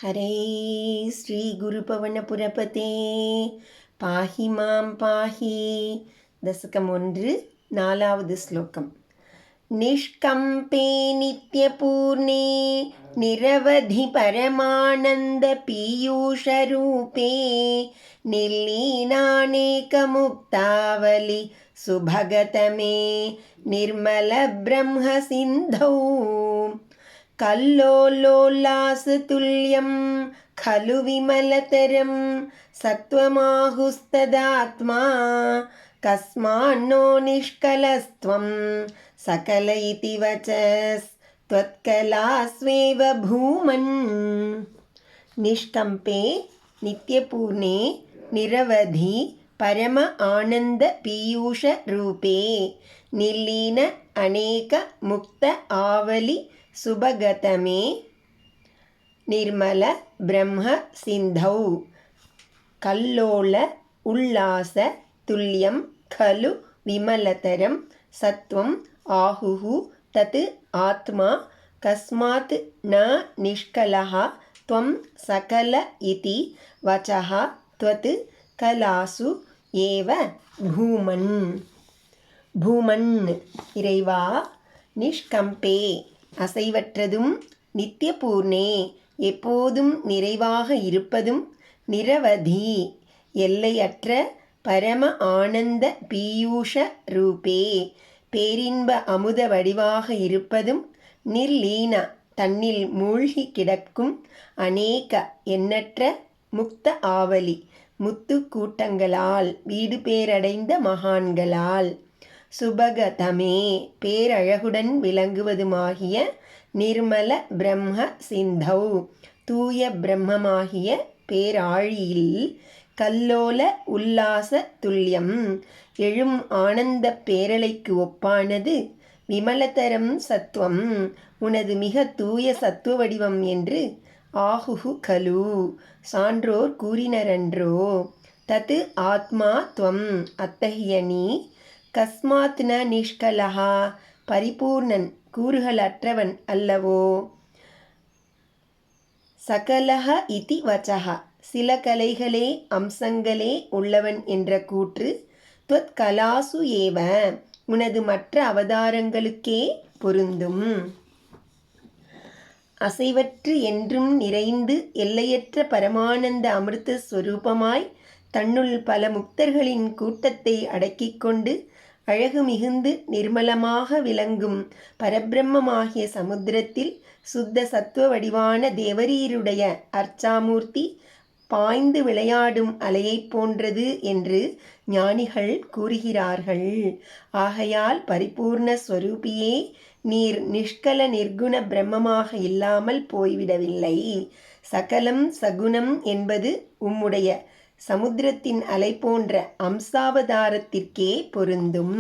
हरे श्रीगुरुपवनपुरपते पाहि मां पाहि दशकम् 1 4வது श्लोकम् निष्कम्पे नित्यपूर्णे निरवधि परमानन्दपीयूषरूपे निर्लीनानेकमुक्तावलि सुभगतमे निर्मलब्रह्मसिन्धौ कल्लोलोल्लासतुल्यं खलु विमलतरं सत्त्वमाहुस्तदात्मा कस्मान्नो निष्कलस्त्वं सकल इति वचस्त्वत्कलास्वेव भूमन् निष्कम्पे नित्यपूर्णे निरवधि परम आनंद पीयूष रूपे निर्लीन अनेक मुक्त आवलि सुभगतमे निर्मल ब्रह्म सिन्धौ कल्लोल उल्लास तुल्यं खलु विमलतरं सत्वम् आहुः तत् आत्मा कस्मात् न निष्कलः त्वं सकल इति वचः त्वत् कलासु एव भूमन् भूमन् इறைவா நிஷ்கம்பே அசைவற்றதும் நித்தியபூர்ணே எப்போதும் நிறைவாக இருப்பதும் நிரவதி எல்லையற்ற பரம ஆனந்த பீயூஷ ரூபே பேரின்ப அமுத வடிவாக இருப்பதும் நிர்லீன தன்னில் மூழ்கி கிடக்கும் அநேக எண்ணற்ற முக்த ஆவலி முத்து கூட்டங்களால் வீடு பேரடைந்த மகான்களால் சுபகதமே பேரழகுடன் விளங்குவதுமாகிய நிர்மல பிரம்ம சிந்தௌ தூய பிரம்மமாகிய பேராழியில் கல்லோல உல்லாச துல்லியம் எழும் ஆனந்த பேரலைக்கு ஒப்பானது விமலதரம் சத்துவம் உனது மிக தூய சத்துவ வடிவம் என்று ஆகுஹு கலு சான்றோர் கூறினரன்றோ தத்து ஆத்மா துவம் அத்தகைய நீ கஸ்மாத் ந நிஷ்கலஹா பரிபூர்ணன் கூறுகளற்றவன் அல்லவோ சகலஹ இதி வச்சஹ சில கலைகளே அம்சங்களே உள்ளவன் என்ற கூற்று துவத் கலாசு ஏவ உனது மற்ற அவதாரங்களுக்கே பொருந்தும் அசைவற்று என்றும் நிறைந்து எல்லையற்ற பரமானந்த அமிர்த ஸ்வரூபமாய் தன்னுள் பல முக்தர்களின் கூட்டத்தை அடக்கிக் கொண்டு அழகு மிகுந்து நிர்மலமாக விளங்கும் பரபிரம்மமாகிய சமுத்திரத்தில் சுத்த சத்துவ வடிவான தேவரீருடைய அர்ச்சாமூர்த்தி பாய்ந்து விளையாடும் அலையைப் போன்றது என்று ஞானிகள் கூறுகிறார்கள். ஆகையால் பரிபூர்ண ஸ்வரூபியே நீர் நிஷ்கல நிர்குண பிரம்மமாக இல்லாமல் போய்விடவில்லை. சகலம் சகுணம் என்பது உம்முடைய சமுத்திரத்தின் அலை போன்ற அம்சாவதாரத்திற்கே பொருந்தும்.